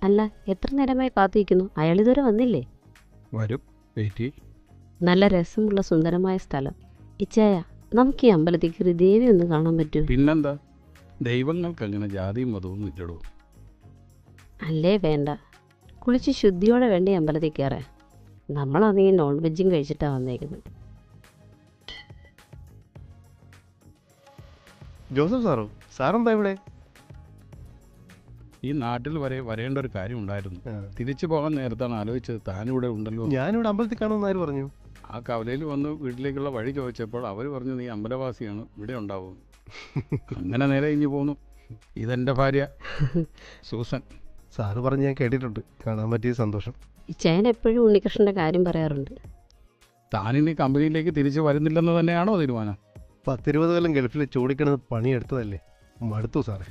അല്ല, എത്ര നേരമായി കാത്തിരിക്കുന്നു? അയാളിതുവരെ വന്നില്ലേ? വരും, വെയിറ്റ്. നല്ല രസമുള്ള സുന്ദരമായ സ്ഥലം. ഇച്ചായ, നമുക്ക് ഈ അമ്പലത്തിൽ കയറി ദേവി ഒന്ന് കാണാൻ പറ്റൂ? പിന്നെന്താ, ദൈവങ്ങൾക്ക് അങ്ങനെ ജാതിയും മതവും ഇല്ലടോ. അല്ലേ വേണ്ട, കുളിച്ച് ശുദ്ധിയോടെ വേണ്ട ഈ അമ്പലത്തിൽ കയറാൻ. നമ്മളാണെങ്കിൽ നോൺ വെജും കഴിച്ചിട്ടാണ് വന്നേക്കുന്നത്. ജോസഫ് സാറെന്താ ഇവിടെ? ഈ നാട്ടിൽ വരേണ്ട ഒരു കാര്യം ഉണ്ടായിരുന്നു. തിരിച്ചു പോകാൻ നേരത്താണ് ആലോചിച്ചത് താനിവിടെ ഉണ്ടല്ലോ. ഞാനിവിടെ അമ്പലത്തിൽ കാണുമെന്ന് ആര് പറഞ്ഞു? ആ കവലയിൽ വന്ന് വീട്ടിലേക്കുള്ള വഴി ചോദിച്ചപ്പോൾ അവർ പറഞ്ഞു നീ അമ്പലവാസിയാണ്, ഇവിടെ ഉണ്ടാവും. അങ്ങനെ നേരെ ഇഞ്ഞു പോന്നു. ഇതെൻ്റെ ഭാര്യ സൂസൻ. സാറ് പറഞ്ഞ് ഞാൻ കേട്ടിട്ടുണ്ട്. കാണാൻ പറ്റിയ സന്തോഷം. ഇച്ചായൻ എപ്പോഴും ഉണ്ണികൃഷ്ണൻ്റെ കാര്യം പറയാറുണ്ട്. താനിനി കമ്പനിയിലേക്ക് തിരിച്ചു വരുന്നില്ലെന്ന് തന്നെയാണോ തീരുമാനം? 10-20 കൊല്ലം ഗൾഫിൽ ചൂടിക്കിടന്ന് പണിയെടുത്തതല്ലേ, മടുത്തു സാറേ.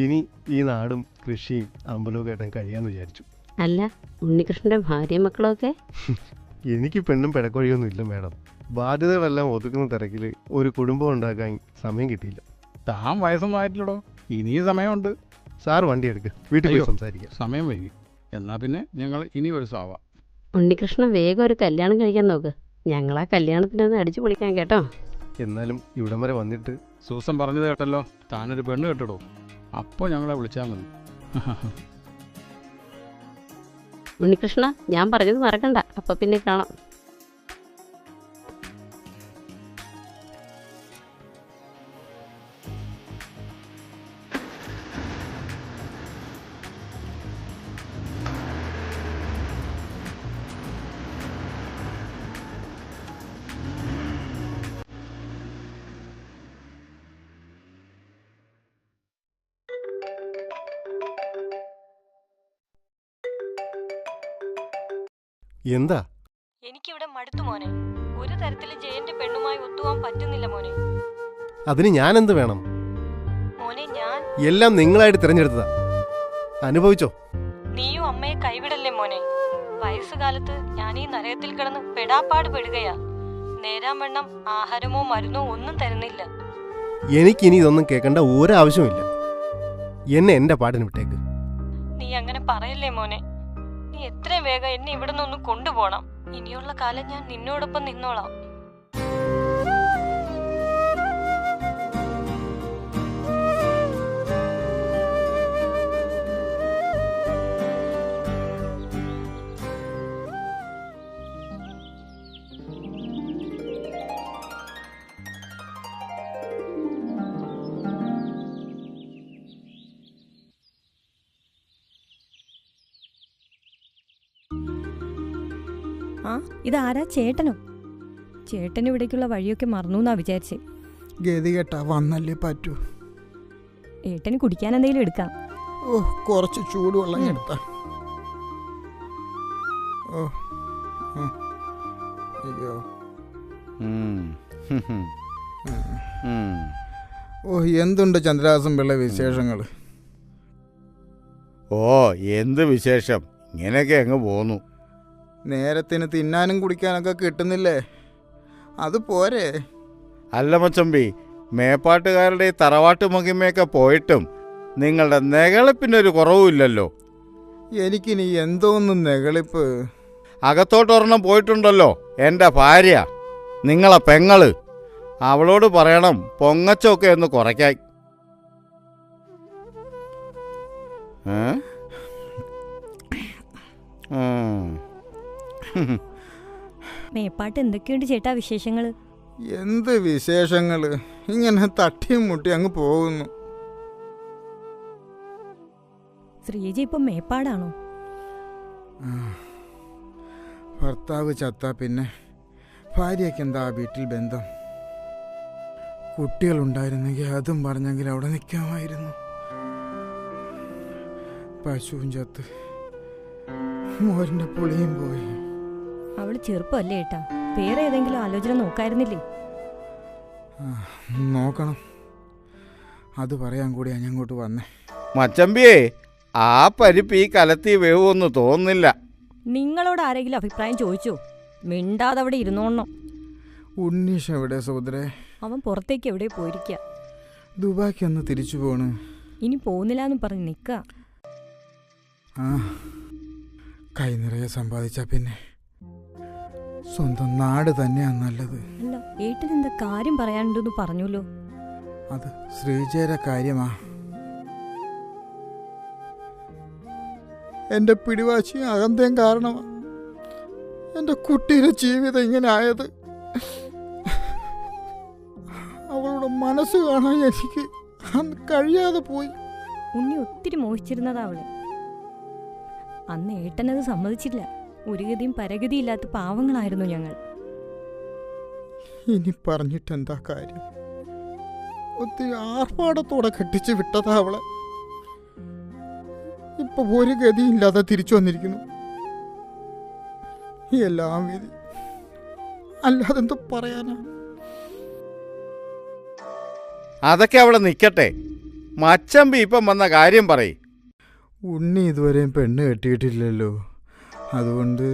ഇനി ഈ നാടും കൃഷിയും അമ്പലവും ആയിട്ട് കഴിയാമെന്ന് വിചാരിച്ചു. അല്ല, ഉണ്ണികൃഷ്ണൻ്റെ ഭാര്യയും മക്കളൊക്കെ? എനിക്ക് പെണ്ണും പിടക്കൊഴിയൊന്നും ഇല്ല മാഡം. ബാധ്യതകളെല്ലാം ഒതുക്കുന്ന തിരക്കിൽ ഒരു കുടുംബം ഉണ്ടാക്കാൻ സമയം കിട്ടിയില്ല. താൻ വയസ്സൊന്നായിട്ടില്ലടോ, ഇനിയും സമയമുണ്ട്. സാറ് വണ്ടി എടുക്ക്, വീട്ടിൽ പോയി സംസാരിക്കാം. സമയം വൈകി. എന്നാൽ പിന്നെ ഞങ്ങൾ ഇനി ഒരു സാവാം. ഉണ്ണികൃഷ്ണൻ വേഗം ഒരു കല്യാണം കഴിക്കാൻ നോക്ക്. ഞങ്ങളാ കല്യാണത്തിനൊന്ന് അടിച്ചു പൊളിക്കാൻ കേട്ടോ. എന്നാലും ഇവിടം വരെ വന്നിട്ട് സൂസൻ പറഞ്ഞത് കേട്ടല്ലോ, താനൊരു പെണ്ണ് കേട്ടോ. അപ്പോൾ ഞങ്ങളെ വിളിച്ചാൽ മതി. ഉണ്ണികൃഷ്ണ, ഞാൻ പറഞ്ഞത് മറക്കണ്ട. അപ്പം പിന്നെ കാണാം. എന്താ? എനിക്കിവിടെ മടുത്തു മോനെ. ഒരു തരത്തില് ജയന്റെ പെണ്ണുമായി ഒത്തുപോകാൻ പറ്റുന്നില്ല മോനെ. അതിന് ഞാൻ എന്ത് വേണം? മോനെ, ഞാൻ എല്ലാം നിങ്ങളായിട്ട് തിരഞ്ഞെടുത്തതാ, അനുഭവിച്ചോ. നീയും അമ്മയെ കൈവിടല്ലേ മോനെ. വയസ്സുകാലത്ത് ഞാൻ ഈ നരകത്തിൽ കിടന്ന് പെടാപ്പാട് പെടുകയാ. നേരാവണ്ണം ആഹാരമോ മരുന്നോ ഒന്നും തരുന്നില്ല. എനിക്കിനി ഇതൊന്നും കേൾക്കേണ്ട ഒരാവശ്യമില്ല. എന്നെ എന്റെ പാട്ടിന് വിട്ടേക്ക്. നീ അങ്ങനെ പറയല്ലേ മോനെ. നീ എത്രയും വേഗം എന്നെ ഇവിടെ നിന്ന് കൊണ്ടുപോകണം. ഇനിയുള്ള കാലം ഞാൻ നിന്നോടൊപ്പം നിന്നോളാം. ആ, ഇതാരാ? ചേട്ടനോ? ചേട്ടൻ ഇവിടേക്കുള്ള വഴിയൊക്കെ മറന്നു എന്നാ വിചാരിച്ചേ. ഗതി കേട്ടാ വന്നല്ലേ പറ്റൂ. ഏട്ടന് കുടിക്കാൻ എന്തെങ്കിലും എടുക്കാം. ഓ, കുറച്ച് ചൂടുവെള്ളം എടുത്താ. ഓ, അയ്യോ. ഓ, എന്തുണ്ട് ചന്ദ്രഹാസൻ പിള്ള വിശേഷങ്ങൾ? ഓ, എന്ത് വിശേഷം, ഇങ്ങനെയൊക്കെ അങ്ങ് പോന്നു. നേരത്തിന് തിന്നാനും കുടിക്കാനൊക്കെ കിട്ടുന്നില്ലേ? അത് പോരെ? അല്ല മച്ചമ്പി, മേപ്പാട്ടുകാരുടെ ഈ തറവാട്ട് മഹിമയൊക്കെ പോയിട്ടും നിങ്ങളുടെ നെകളിപ്പിനൊരു കുറവുമില്ലല്ലോ. എനിക്കിനി എന്തോന്നും നെകളിപ്പ്. അകത്തോട്ടൊരെണ്ണം പോയിട്ടുണ്ടല്ലോ, എൻ്റെ ഭാര്യ, നിങ്ങളെ പെങ്ങള്. അവളോട് പറയണം പൊങ്ങച്ചൊക്കെ ഒന്ന് കുറയ്ക്കാൻ. മേപ്പാട്ട് എന്തൊക്കെയുണ്ട് ചേട്ടാ വിശേഷങ്ങള്? എന്ത് വിശേഷങ്ങള്, ഇങ്ങനെ തട്ടിയും മുട്ടി അങ്ങ് പോകുന്നു. ശ്രീജ ഇപ്പം മേപ്പാടാണോ? ഭർത്താവ് ചത്താ പിന്നെ ഭാര്യയ്ക്ക് എന്താ വീട്ടിൽ ബന്ധം? കുട്ടികളുണ്ടായിരുന്നെങ്കിൽ അതും പറഞ്ഞെങ്കിൽ അവിടെ നിൽക്കാമായിരുന്നു. പശുവും ചത്ത്, മോരിന്റെ പുളിയും പോയി. അവള് ചെറുപ്പമല്ലേ ഏട്ടാ, വേറെ ഏതെങ്കിലും ആലോചന നോക്കായിരുന്നില്ലേ? നോക്കണം, അത് പറയാൻ കൂടിയാ ഞാൻ അങ്ങോട്ട് വന്നേ. മച്ചമ്പിയേ, ആ പരിപ്പ് ഈ കലത്തി വേവൊന്ന് തോന്നുന്നില്ല. നിങ്ങളോട് ആരെങ്കിലും അഭിപ്രായം ചോദിച്ചോ? മിണ്ടാതെ അവിടെ ഇരുന്നോണം. ഉണ്ണീഷ് എവിടെ സഹോദരേ? അവൻ പുറത്തേക്ക് എവിടെ പോയിരിക്കുക. ദുബായ്ക്ക് ഒന്ന് തിരിച്ചു പോണ്. ഇനി പോകുന്നില്ലാന്നും പറഞ്ഞ് നിൽക്കുക. ആ, കൈ നിറയെ സമ്പാദിച്ച പിന്നെ സ്വന്തം നാട് തന്നെയാണ് നല്ലത്. അല്ല, ഏട്ടൻ എന്താ കാര്യം പറയാനുണ്ടെന്ന് പറഞ്ഞല്ലോ. അത് ശ്രീജയുടെ കാര്യമാ. എൻ്റെ പിടിവാശിയും അകന്തയും കാരണമാണ് എൻ്റെ കുട്ടിയുടെ ജീവിതം ഇങ്ങനെ ആയത്. അവളുടെ മനസ്സ് കാണാൻ എനിക്ക് അന്ന് കഴിയാതെ പോയി. ഉണ്ണി ഒത്തിരി മോഹിച്ചിരുന്നതാ അവളെ. അന്ന് ഏട്ടനത് സമ്മതിച്ചില്ല. ഒരു ഗതിയും പരഗതിയില്ലാത്ത പാവങ്ങളായിരുന്നു ഞങ്ങൾ. ഇനി പറഞ്ഞിട്ടെന്താ കാര്യം? ഒത്തിരി ആർഭാടത്തോടെ കെട്ടിച്ച് വിട്ടതാ അവളെ. ഇപ്പൊ ഒരു ഗതിയില്ലാതെ തിരിച്ചു വന്നിരിക്കുന്നു. എല്ലാം വിധി, അല്ലാതെന്ത് പറയാനാ? അതൊക്കെ അവിടെ നിൽക്കട്ടെ. മച്ചമ്പി ഇപ്പം വന്ന കാര്യം പറയും. ഉണ്ണി ഇതുവരെയും പെണ്ണ് കെട്ടിയിട്ടില്ലല്ലോ, അതുകൊണ്ട്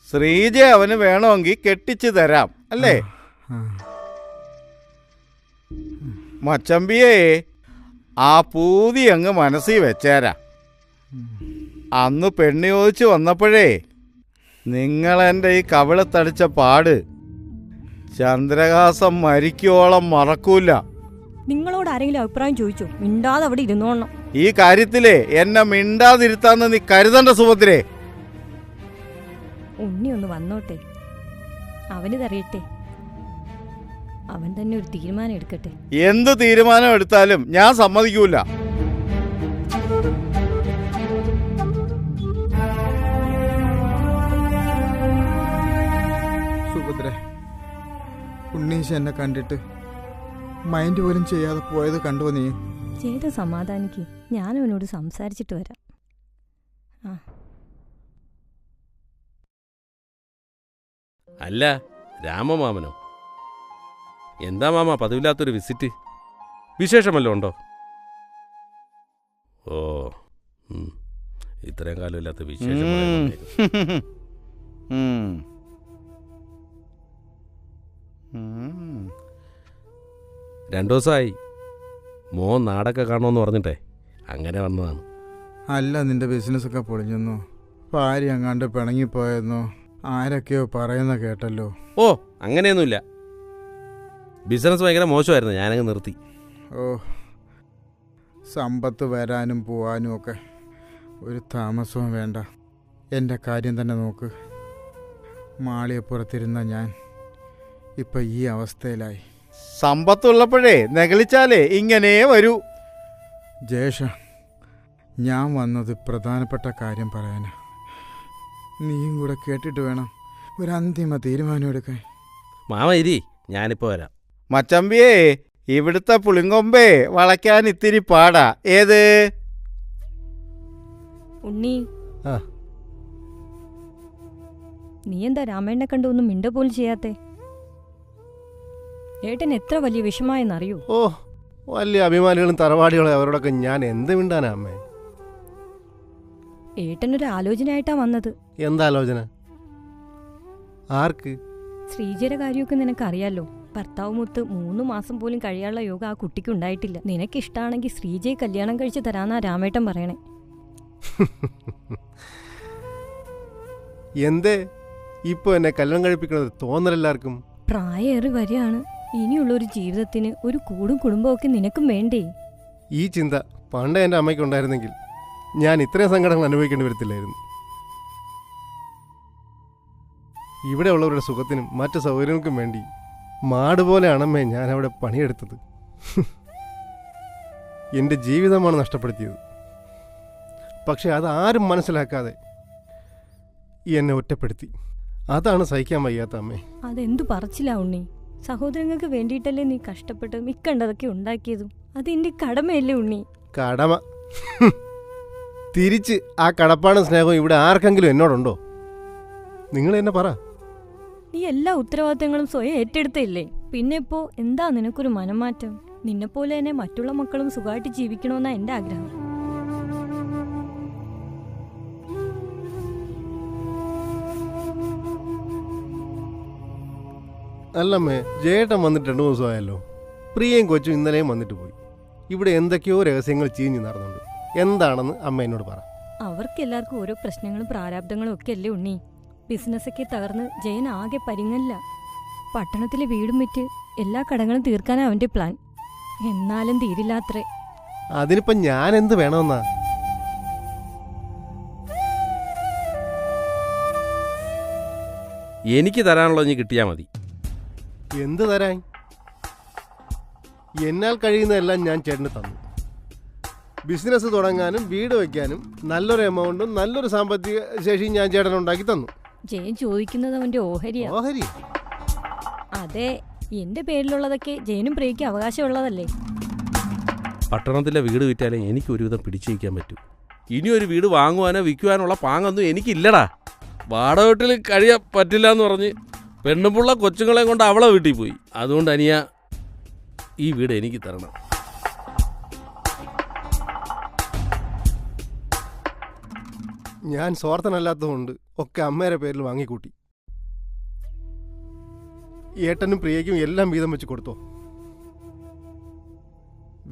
ശ്രീജ അവന് വേണമെങ്കിൽ കെട്ടിച്ചു തരാം അല്ലേ? ആ, മച്ചമ്പിയെ ആ പൂതി അങ്ങ് മനസ്സിൽ വെച്ചേരാ. അന്ന് പെണ്ണ് ചോദിച്ചു വന്നപ്പോഴേ നിങ്ങളെൻ്റെ ഈ കവിളത്തടിച്ച പാട് ചന്ദ്രഹാസം മരിക്കോളം മറക്കൂല. നിങ്ങളോട് ആരെങ്കിലും അഭിപ്രായം ചോദിച്ചോ? മിണ്ടാതെ അവിടെ ഇരുന്നോണം. ഈ കാര്യത്തിലേ എന്നെ മിണ്ടാതിരുത്താന്ന് നീ കരുതണ്ട സുഭദ്രേ. ഉണ്ണി ഒന്ന് വന്നോട്ടെ, അവനിതറിയട്ടെ. അവൻ തന്നെ ഒരു തീരുമാനം എടുക്കട്ടെ. എന്ത് തീരുമാനം എടുത്താലും ഞാൻ സമ്മതിക്കൂല. സുഭദ്ര, ഉണ്ണീശ് എന്നെ കണ്ടിട്ട് മൈൻഡ് പോലും ചെയ്യാതെ പോയത് കണ്ടോ നീ? ചെയ്ത സമാധാനിക്ക്, ഞാൻ അവനോട് സംസാരിച്ചിട്ട് വരാം. അല്ല രാമമാമനോ? എന്താ മാമ പതിവില്ലാത്തൊരു വിസിറ്റ്? വിശേഷമല്ലോ ഉണ്ടോ? ഓ, ഇത്രയും കാലമില്ലാത്ത വിശേഷം. രണ്ടു ദിവസമായി മോൻ നാടൊക്കെ കാണുമെന്ന് പറഞ്ഞിട്ടേ അങ്ങനെ വന്നതാണ്. അല്ല, നിന്റെ ബിസിനസ്സൊക്കെ പൊളിഞ്ഞെന്നോ, ഭാര്യ അങ്ങാണ്ട് പിണങ്ങിപ്പോയെന്നോ ആരൊക്കെയോ പറയുന്ന കേട്ടല്ലോ. ഓ, അങ്ങനെയൊന്നുമില്ല. ബിസിനസ് ഭയങ്കര മോശമായിരുന്നു, ഞാനങ്ങ് നിർത്തി. ഓ, സമ്പത്ത് വരാനും പോവാനും ഒക്കെ ഒരു താമസവും വേണ്ട. എൻ്റെ കാര്യം തന്നെ നോക്ക്. മാളിയപ്പുറത്തിരുന്ന ഞാൻ ഇപ്പം ഈ അവസ്ഥയിലായി. സമ്പത്തുള്ളപ്പോഴേ നെകളിച്ചാലേ ഇങ്ങനെ വരൂ. ജയേഷ, ഞാൻ വന്നത് പ്രധാനപ്പെട്ട കാര്യം പറയാനാ. നീയും കൂടെ കേട്ടിട്ട് വേണം ഒരു അന്തിമ തീരുമാനം എടുക്കാൻ. മാമ ഇരി, ഞാനിപ്പോൾ വരാം. മച്ചമ്പിയേ, ഇവിടുത്തെ പുളിങ്കൊമ്പേ വളയ്ക്കാൻ ഇത്തിരി പാടാ. ഏത് ഉണ്ണി, ആ. നീ എന്താ രാമേണ്ണെ കണ്ട് ഒന്നും മിണ്ട പോലും ചെയ്യാത്തെ? ഏട്ടൻ എത്ര വലിയ വിഷമായെന്നറിയൂ. ഓ, വലിയ അഭിമാനികളും തറവാടികളും അവരോടൊക്കെ ഞാൻ എന്ത് മിണ്ടാനാ അമ്മേ? ഏട്ടനൊരു ആലോചനയായിട്ടാ വന്നത്. എന്താലോചന? ആർക്ക്? ശ്രീജയുടെ കാര്യമൊക്കെ നിനക്കറിയാലോ. ഭർത്താവുമൊത്ത് 3 മാസം പോലും കഴിയാനുള്ള യോഗ ആ കുട്ടിക്ക് ഉണ്ടായിട്ടില്ല. നിനക്കിഷ്ടാണെങ്കിൽ ശ്രീജയെ കല്യാണം കഴിച്ച് തരാന്നാ രാമേട്ടൻ പറയണേ. എന്തേ ഇപ്പൊ എന്നെ കല്യാണം കഴിപ്പിക്കണത് തോന്നലെല്ലാവർക്കും? പ്രായേറി വരികയാണ്. ഇനിയുള്ളൊരു ജീവിതത്തിന് ഒരു കൂടും കുടുംബമൊക്കെ നിനക്കും വേണ്ടേ? ഈ ചിന്ത പണ്ട് എൻ്റെ അമ്മയ്ക്ക് ഉണ്ടായിരുന്നെങ്കിൽ ഞാൻ ഇത്രയും സങ്കടങ്ങൾ അനുഭവിക്കേണ്ടി വരത്തില്ലായിരുന്നു. ഇവിടെ ഉള്ളവരുടെ സുഖത്തിനും മറ്റു സൗകര്യങ്ങൾക്കും വേണ്ടി മാട് പോലെയാണമ്മേ ഞാനവിടെ പണിയെടുത്തത്. എൻ്റെ ജീവിതമാണ് നഷ്ടപ്പെടുത്തിയത്. പക്ഷെ അതാരും മനസ്സിലാക്കാതെ എന്നെ ഒറ്റപ്പെടുത്തി. അതാണ് സഹിക്കാൻ വയ്യാത്ത അമ്മേ. അതെന്തു പറച്ചില്ല ഉണ്ണി. സഹോദരങ്ങൾക്ക് വേണ്ടിയിട്ടല്ലേ നീ കഷ്ടപ്പെട്ട് മിക്കണ്ടതൊക്കെ ഉണ്ടാക്കിയതും. അതെന്റെ കടമയല്ലേ ഉണ്ണി? കടമ? തിരിച്ച് ആ കടപ്പാടും സ്നേഹവും ഇവിടെ ആർക്കെങ്കിലും എന്നോടുണ്ടോ? നിങ്ങൾ എന്നെ പറ. നീ എല്ലാ ഉത്തരവാദിത്തങ്ങളും സ്വയം ഏറ്റെടുത്തില്ലേ? പിന്നെ ഇപ്പോ എന്താ നിനക്കൊരു മനംമാറ്റം? നിന്നെപ്പോലെ തന്നെ മറ്റുള്ള മക്കളും സുഖമായിട്ട് ജീവിക്കണമെന്നാ എൻ്റെ ആഗ്രഹം. അല്ലമ്മേ, ജേട്ടൻ വന്നിട്ട് 2 ദിവസമായല്ലോ. പ്രിയയും കൊച്ചും ഇന്നലെയും വന്നിട്ട് പോയി. ഇവിടെ എന്തൊക്കെയോ രഹസ്യങ്ങൾ ചീഞ്ഞു നടന്നുണ്ട്. എന്താണെന്ന് അമ്മ എന്നോട് പറ. അവർക്കെല്ലാവർക്കും ഓരോ പ്രശ്നങ്ങളും പ്രാരാബ്ദങ്ങളും ഒക്കെ അല്ലേ ഉണ്ണി. ബിസിനസ്സൊക്കെ തകർന്ന് ജയൻ ആകെ പരിങ്ങല്ല. പട്ടണത്തിലെ വീടും വിറ്റ് എല്ലാ കടങ്ങളും തീർക്കാനാ അവന്റെ പ്ലാൻ. എന്നാലും തീരില്ലാത്രേ. അതിനിപ്പം ഞാൻ എന്ത് വേണമെന്നാ? എനിക്ക് തരാനുള്ളത് നീ കിട്ടിയാൽ മതി. എന്ത് തരാൻ? എന്നാൽ കഴിയുന്നതെല്ലാം ഞാൻ ചേട്ടന് തന്നു. ബിസിനസ് തുടങ്ങാനും വീട് വയ്ക്കാനും നല്ലൊരു എമൗണ്ടും നല്ലൊരു സാമ്പത്തിക ശേഷിയും ഞാൻ ചേട്ടനുണ്ടാക്കി തന്നു. ജയൻ ചോദിക്കുന്നത് അവന്റെ ഓഹരിയാ. ഓഹരി? അതെ, എന്റെ പേരിലുള്ളതൊക്കെ ജയനും പ്രിയയ്ക്ക് അവകാശമുള്ളതല്ലേ. പട്ടണത്തിലെ വീട് വിറ്റാലേ എനിക്ക് ഒരുവിധം പിടിച്ചു വയ്ക്കാൻ പറ്റൂ. ഇനി ഒരു വീട് വാങ്ങുവാനോ വിൽക്കുവാനുള്ള പാങ്ങൊന്നും എനിക്കില്ലടാ. വാടക വീട്ടിൽ കഴിയാൻ പറ്റില്ല എന്ന് പറഞ്ഞ് പെണ്ണുപിള്ള കൊച്ചുങ്ങളെ കൊണ്ട് അവളെ വീട്ടിൽ പോയി. അതുകൊണ്ട് അനിയ ഈ വീട് എനിക്ക് തരണം. ഞാൻ സ്വാർത്ഥനല്ലാത്തതുകൊണ്ട് ഒക്കെ അമ്മയുടെ പേരിൽ വാങ്ങിക്കൂട്ടി. ഏട്ടനും പ്രിയയ്ക്കും എല്ലാം വീതം വെച്ച് കൊടുത്തോ.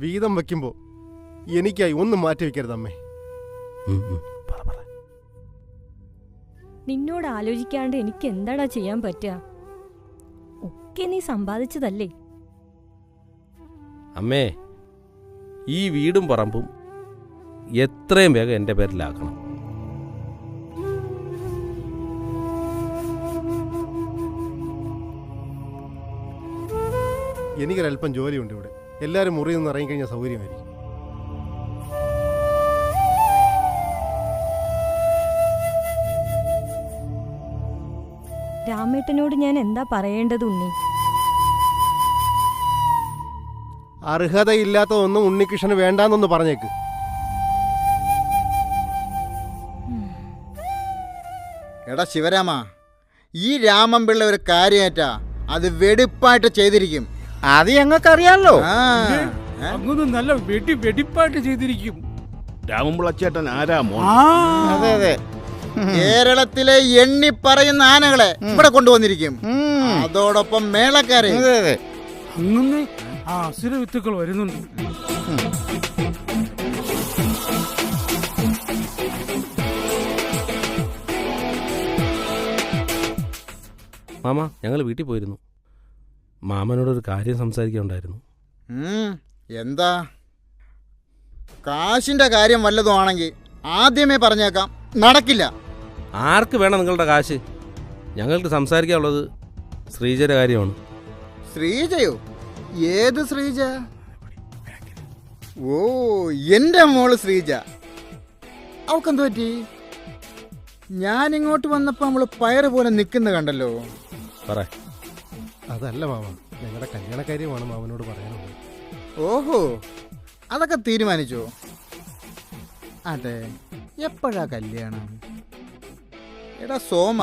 വീതം വയ്ക്കുമ്പോൾ എനിക്കായി ഒന്നും മാറ്റി വയ്ക്കരുത് അമ്മേ. നിന്നോട് ആലോചിക്കാണ്ട് എനിക്ക് എന്താടാ ചെയ്യാൻ പറ്റുക? ഒക്കെ നീ സമ്പാദിച്ചതല്ലേ. അമ്മേ, ഈ വീടും പറമ്പും എത്രയും വേഗം എൻ്റെ പേരിലാക്കണം. എനിക്കൊരല്പം ജോലിയുണ്ട് ഇവിടെ. എല്ലാവരും മുറിയിൽ നിന്ന് ഇറങ്ങിക്കഴിഞ്ഞാൽ സൗകര്യമായിരിക്കും. രാമേട്ടനോട് ഞാൻ എന്താ പറയേണ്ടത് ഉണ്ണി? അർഹതയില്ലാത്തതൊന്നും ഉണ്ണികൃഷ്ണന് വേണ്ടാന്നൊന്ന് പറഞ്ഞേക്ക്. എടാ ശിവരാമ, ഈ രാമൻപിള്ള ഒരു കാര്യമായിട്ടാ അത് വെടിപ്പായിട്ട് ചെയ്തിരിക്കും. അത് ഞങ്ങൾക്കറിയാമല്ലോ. അങ്ങനെ നല്ല വെടിപ്പായിട്ട് ചെയ്തിരിക്കും. രാമൻപിള്ളച്ചേട്ടൻ ആരാ മോൻ? അതെ അതെ, കേരളത്തിലെ എണ്ണി പറയുന്ന ആനകളെ ഇവിടെ കൊണ്ടുവന്നിരിക്കും. അതോടൊപ്പം മേളക്കാരെ. അങ്ങനെ ആ അസുര വിത്തുക്കൾ വരുന്നുണ്ട്. മാമ, ഞങ്ങൾ വീട്ടിൽ പോയിരുന്നു. മാമനോടൊരു കാര്യം സംസാരിക്കാനുണ്ടായിരുന്നു. എന്താ? കാശിന്റെ കാര്യം വല്ലതും ആണെങ്കിൽ ആദ്യമേ പറഞ്ഞേക്കാം, നടക്കില്ല. ആർക്ക് വേണം നിങ്ങളുടെ കാശ്? ഞങ്ങൾക്ക് സംസാരിക്കാനുള്ളത് ശ്രീജയുടെ കാര്യമാണ്. ശ്രീജയോ? ഏത് ശ്രീജ? ഓ, എന്റെ മോള് ശ്രീജ. അവക്കെന്തു പറ്റി? ഞാനിങ്ങോട്ട് വന്നപ്പോ നമ്മള് പയറ് പോലെ നിൽക്കുന്ന കണ്ടല്ലോ. അതല്ല മാമ, ഞങ്ങളുടെ കല്യാണക്കാര്യമാണ് മാമനോട് പറയാനുള്ളത്. ഓഹോ, അതൊക്കെ തീരുമാനിച്ചോ? അതെ, എപ്പോഴാ കല്യാണം? എടാ സോമ,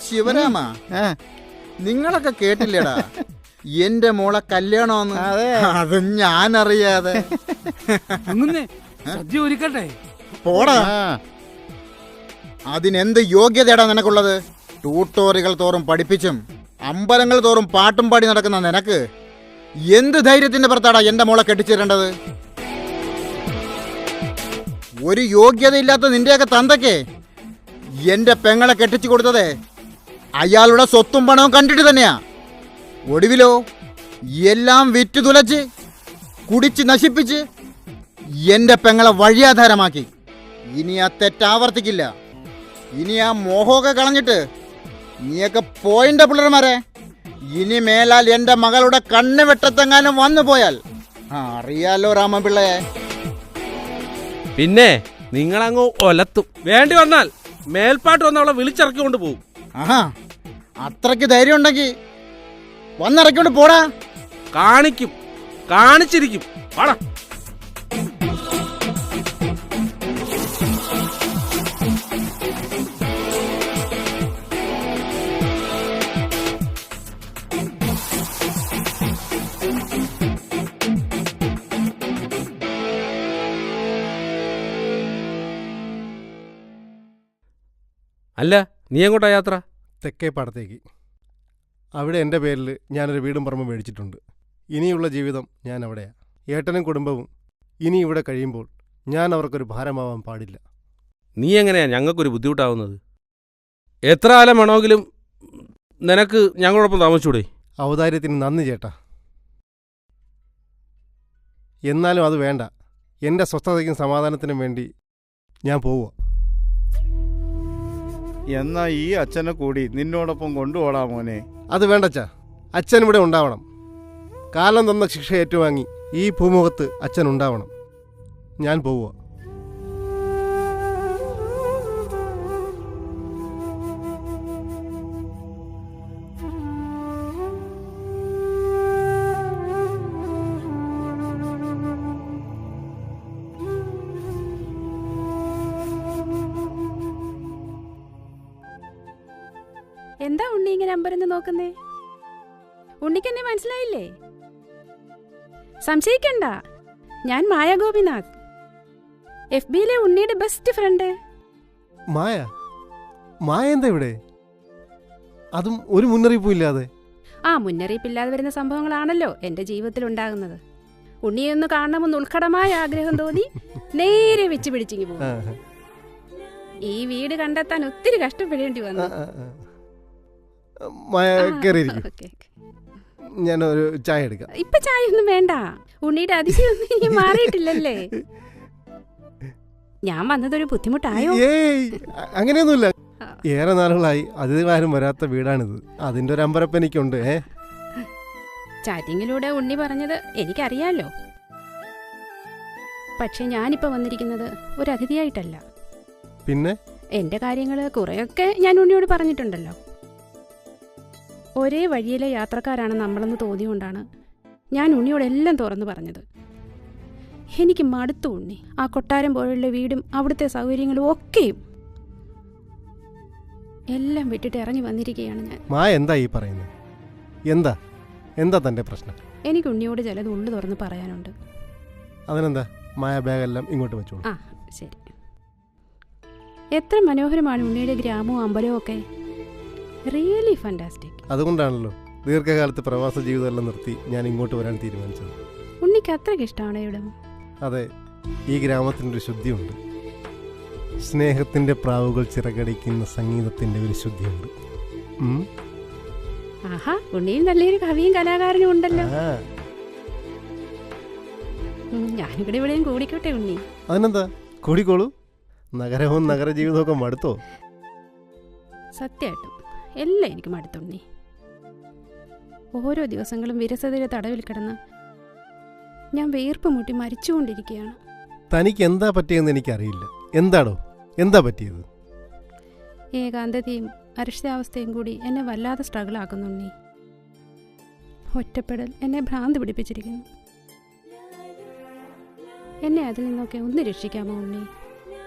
ശിവരാമ, നിങ്ങളൊക്കെ കേട്ടില്ലേടാ എന്റെ മോളെ കല്യാണമെന്ന്? അത് ഞാനറിയാതെ. അങ്ങനെ സദ്യ ഒരുക്കട്ടെ. പോടാ. അതിനെന്ത് യോഗ്യതയാടാ നിനക്കുള്ളത്? ട്യൂട്ടോറിയൽ തോറും പഠിപ്പിച്ചും അമ്പലങ്ങൾ തോറും പാട്ടും പാടി നടക്കുന്ന നിനക്ക് എന്ത് ധൈര്യത്തിന്റെ പുറത്താടാ എന്റെ മോളെ കെട്ടിച്ചിരേണ്ടത്? ഒരു യോഗ്യതയില്ലാത്ത നിന്റെയൊക്കെ തന്തയ്ക്ക് എന്റെ പെങ്ങളെ കെട്ടിച്ചു കൊടുത്തത് അയാളുടെ സ്വത്തും പണവും കണ്ടിട്ട് തന്നെയാ. ഒടുവിലോ എല്ലാം വിറ്റു തുലച്ച് കുടിച്ച് നശിപ്പിച്ച് എന്റെ പെങ്ങളെ വഴിയാധാരമാക്കി. ഇനി ആ തെറ്റാവർത്തിക്കില്ല. ഇനി ആ മോഹമൊക്കെ കളഞ്ഞിട്ട് നീയൊക്കെ പോയിന്റ് പിള്ളേർമാരെ. ഇനി മേലാൽ എന്റെ മകളുടെ കണ്ണ് വെട്ടത്തെങ്ങാനും വന്നു പോയാൽ അറിയാലോ രാമപിള്ളയെ. പിന്നെ നിങ്ങളങ്ങ് ഒലത്തും. വേണ്ടി വന്നാൽ മേൽപ്പാട്ട് വന്ന് അവളെ വിളിച്ചിറക്കിക്കൊണ്ട് പോകും. ആഹാ, അത്രയ്ക്ക് ധൈര്യം ഉണ്ടെങ്കിൽ വന്നിറക്കിക്കൊണ്ട് പോടാ. കാണിക്കും, കാണിച്ചിരിക്കും. പാടാ. അല്ല, നീ എങ്ങോട്ടാ യാത്ര? തെക്കേപ്പാടത്തേക്ക്. അവിടെ എൻ്റെ പേരിൽ ഞാനൊരു വീടും പറമ്പും മേടിച്ചിട്ടുണ്ട്. ഇനിയുള്ള ജീവിതം ഞാൻ അവിടെയാണ്. ഏട്ടനും കുടുംബവും ഇനി ഇവിടെ കഴിയുമ്പോൾ ഞാൻ അവർക്കൊരു ഭാരമാവാൻ പാടില്ല. നീ എങ്ങനെയാ ഞങ്ങൾക്കൊരു ബുദ്ധിമുട്ടാവുന്നത്? എത്ര കാലം വേണമെങ്കിലും നിനക്ക് ഞങ്ങളോടൊപ്പം താമസിച്ചൂടെ? ഔദാര്യത്തിന് നന്ദി ചേട്ടാ. എന്നാലും അത് വേണ്ട. എൻ്റെ സ്വസ്ഥതയ്ക്കും സമാധാനത്തിനും വേണ്ടി ഞാൻ പോവുക. എന്നാ ഈ അച്ഛനെ കൂടി നിന്നോടൊപ്പം കൊണ്ടുപോടാ മോനെ. അത് വേണ്ടച്ചാ. അച്ഛൻ ഇവിടെ ഉണ്ടാവണം. കാലം തന്ന ശിക്ഷ ഏറ്റുവാങ്ങി ഈ ഭൂമുഖത്ത് അച്ഛൻ ഉണ്ടാവണം. ഞാൻ പോവുക. എന്താ ഉണ്ണി ഇങ്ങനെ അമ്പരന്ന് നോക്കുന്നേ? ഉണ്ണിക്ക് എന്നെ മനസ്സിലായില്ലേ? സംശയിക്കണ്ട, ഞാൻ മായ ഗോപിനാഥ്, FBയിലെ ഉണ്ണിയുടെ ബെസ്റ്റ് ഫ്രണ്ട്. മായ? മായ എന്താ ഇവിടെ? അതും ഒരു മുന്നറിയിപ്പും ഇല്ലാതെ? ആ, മുന്നറിയിപ്പില്ലാതെ വരുന്ന സംഭവങ്ങളാണല്ലോ എൻ്റെ ജീവിതത്തിൽ ഉണ്ടാകുന്നത്. ഉണ്ണിയെ ഒന്ന് കാണണമെന്ന് ഉത്കടമായ ആഗ്രഹം തോന്നി നേരെ വെച്ച് പിടിച്ചിങ്ങി പോകും. ഈ വീട് കണ്ടെത്താൻ ഒത്തിരി കഷ്ടപ്പെടേണ്ടി വന്നു. മായ കയറിയിരിക്കും. ഞാനൊരു ചായ എടുക്കാം. ഇപ്പൊ ചായ ഒന്നും വേണ്ട, ഉണ്ണിയുടെ അതിശയൊന്നും ഇനി മാറിയിട്ടില്ലല്ലേ. ഞാൻ വന്നതൊരു ബുദ്ധിമുട്ടായോ? ഏയ്, അങ്ങനെയൊന്നുമില്ല. ഏറെ നാളുകളായി അതിഥികളാരും വരാത്ത വീടാണിത്. അതിന്റെ ഒരു അമ്പരപ്പ് എനിക്കുണ്ട്. ചാറ്റിങ്ങിലൂടെ ഉണ്ണി പറഞ്ഞത് എനിക്കറിയാലോ. പക്ഷെ ഞാനിപ്പോ വന്നിരിക്കുന്നത് ഒരു അതിഥിയായിട്ടല്ല. പിന്നെ എന്റെ കാര്യങ്ങള് കുറെയൊക്കെ ഞാൻ ഉണ്ണിയോട് പറഞ്ഞിട്ടുണ്ടല്ലോ. ഒരേ വഴിയിലെ യാത്രക്കാരാണ് നമ്മളെന്ന് തോന്നിയുകൊണ്ടാണ് ഞാൻ ഉണ്ണിയോടെല്ലാം തുറന്നു പറഞ്ഞത്. എനിക്ക് മടുത്തു ഉണ്ണി. ആ കൊട്ടാരം പോലുള്ള വീടും അവിടുത്തെ സൗകര്യങ്ങളും ഒക്കെയും എല്ലാം വിട്ടിട്ട് ഇറങ്ങി വന്നിരിക്കുകയാണ് ഞാൻ. മായ എന്താ ഈ പറയുന്നത്? എന്താ എന്താ തന്റെ പ്രശ്നം? എനിക്ക് ഉണ്ണിയോട് ചിലത് ഉള്ളു തുറന്ന് പറയാനുണ്ട്. അതിനെന്താ? മായ ബാഗെല്ലാം ഇങ്ങോട്ട് വെച്ചോളൂ. ആ ശരി. എത്ര മനോഹരമാണ് ഉണ്ണിയുടെ ഗ്രാമവും അമ്പലവും ഒക്കെ. Really fantastic. അതുകൊണ്ടാണല്ലോ ദീർഘകാലത്ത് പ്രവാസ ജീവിതമെല്ലാം നിർത്തി ഞാൻ ഇങ്ങോട്ട് വരാൻ തീരുമാനിച്ചത്. ഉണ്ണിക്ക് അത്രയ്ക്ക് ഇഷ്ടമാണ് ഇവിടം. അതെ, ഈ ഗ്രാമത്തിനൊരു ശുദ്ധിയുണ്ട്. സ്നേഹത്തിന്റെ പ്രാവുകൾ ചിറകടിക്കുന്ന സംഗീതത്തിന്റെ ഒരു ശുദ്ധിയുണ്ട്. ആഹാ, ഉണ്ണിയും നല്ലൊരു കവിയും കലാകാരനും ഉണ്ടല്ലോ. ഞാനിവിടെ ഇവിടെയും കൂടിക്കോട്ടെ ഉണ്ണി. അതിനെന്താ, കൂടിക്കോളൂ. നഗരവും നഗരജീവിതവും ഒക്കെ മടുത്തോ? സത്യമായിട്ടും എല്ലാം എനിക്ക് മടുത്തുണ്ണി. ഓരോ ദിവസങ്ങളും വിരസതയുടെ തടവിൽ കിടന്ന് ഞാൻ വേർപ്പ് മുട്ടി മരിച്ചുകൊണ്ടിരിക്കുകയാണ്. തനിക്ക് എന്താ പറ്റിയെന്ന് എനിക്കറിയില്ല. എന്താടോ, എന്താ പറ്റിയത്? ഏകാന്തതയും അരക്ഷിതാവസ്ഥയും കൂടി എന്നെ വല്ലാതെ സ്ട്രഗിൾ ആക്കുന്നുണ്ണി. ഒറ്റപ്പെടൽ എന്നെ ഭ്രാന്ത് പിടിപ്പിച്ചിരിക്കുന്നു. എന്നെ അതിൽ നിന്നൊക്കെ ഒന്ന് രക്ഷിക്കാമോ ഉണ്ണി?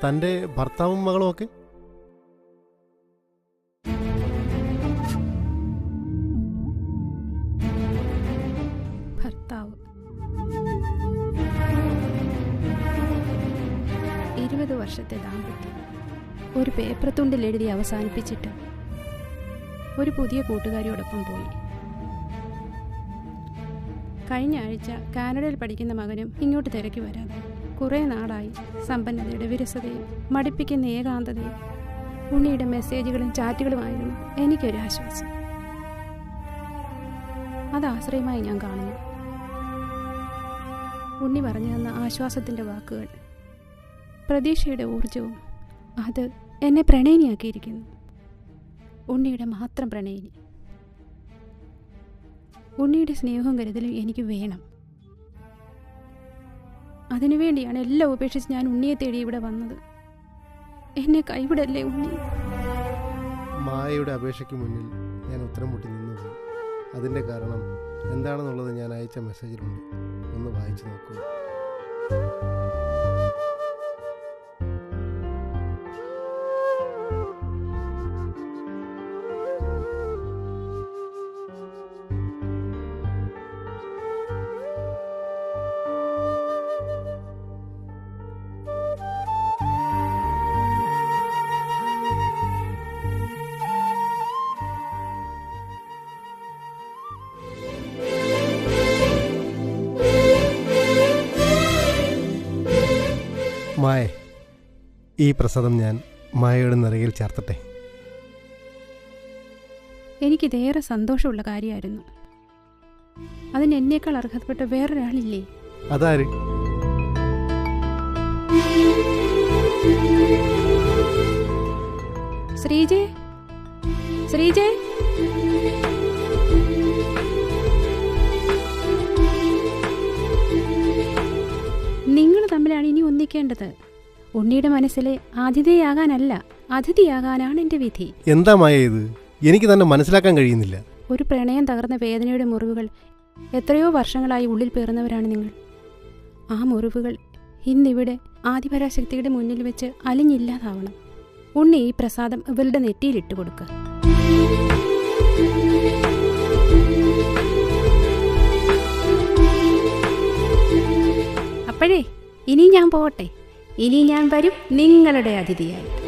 തൻ്റെ ഭർത്താവും മകളും ഒക്കെ? ഭർത്താവ് 20 വർഷത്തെ ദാമ്പത്യം ഒരു പേപ്പർ തുണ്ടിൽ എഴുതി അവസാനിപ്പിച്ചിട്ട് ഒരു പുതിയ കൂട്ടുകാരിയോടൊപ്പം പോയി. കഴിഞ്ഞ ആഴ്ച കാനഡയിൽ പഠിക്കുന്ന മകനും ഇങ്ങോട്ട് തിരക്കി വരാതെ കുറേ നാളായി. സമ്പന്നതയുടെ വിരസതയും മടുപ്പിക്കുന്ന ഏകാന്തതയും ഉണ്ണിയുടെ മെസ്സേജുകളും ചാറ്റുകളുമായിരുന്നു എനിക്കൊരു ആശ്വാസം. അത് ആശ്രയമായി ഞാൻ കാണുന്നു. ഉണ്ണി പറഞ്ഞു തന്ന ആശ്വാസത്തിൻ്റെ വാക്കുകൾ, പ്രതീക്ഷയുടെ ഊർജവും, അത് എന്നെ പ്രണയിനിയാക്കിയിരിക്കുന്നു. ഉണ്ണിയുടെ മാത്രം പ്രണയിനി. ഉണ്ണിയുടെ സ്നേഹവും കരുതലും എനിക്ക് വേണം. അതിനുവേണ്ടിയാണ് എല്ലാം ഉപേക്ഷിച്ച് ഞാൻ ഉണ്ണിയെ തേടി ഇവിടെ വന്നത്. എന്നെ കൈവിടല്ലേ ഉണ്ണി. മായയുടെ അപേക്ഷയ്ക്ക് മുന്നിൽ ഞാൻ ഉത്തരം മുട്ടി നിന്നു. അതിൻ്റെ കാരണം എന്താണെന്നുള്ളത് ഞാൻ അയച്ച മെസ്സേജിലുണ്ട്. ഒന്ന് വായിച്ചു നോക്കൂ. മായ, ഈ പ്രസാദം ഞാൻ മായയുടെ നിറയിൽ ചേർത്തട്ടെ. എനിക്കിതേറെ സന്തോഷമുള്ള കാര്യമായിരുന്നു. അതിന് എന്നേക്കാൾ അർഹതപ്പെട്ട വേറൊരാളില്ലേ? അതാര്? ശ്രീജേ, ശ്രീജേ, നിങ്ങൾ തമ്മിലാണ് ഇനി ഒന്നിക്കേണ്ടത്. ഉണ്ണിയുടെ മനസ്സിലെ ആതിഥേയാകാനല്ല, അതിഥിയാകാനാണ് എൻ്റെ വിധി. എന്താ മായ ഇത്? എനിക്ക് തന്നെ മനസ്സിലാക്കാൻ കഴിയുന്നില്ല. ഒരു പ്രണയം തകർന്ന വേദനയുടെ മുറിവുകൾ എത്രയോ വർഷങ്ങളായി ഉള്ളിൽ പേറുന്നവരാണ് നിങ്ങൾ. ആ മുറിവുകൾ ഇന്നിവിടെ ആദിപരാശക്തിയുടെ മുന്നിൽ വെച്ച് അലിഞ്ഞില്ലാതാവണം. ഉണ്ണി ഈ പ്രസാദം ഇവളുടെ നെറ്റിയിലിട്ട് കൊടുക്കുക. അപ്പോഴേ ഇനി ഞാൻ പോകട്ടെ. ഇനി ഞാൻ വരും നിങ്ങളുടെ അതിഥിയായിട്ട്.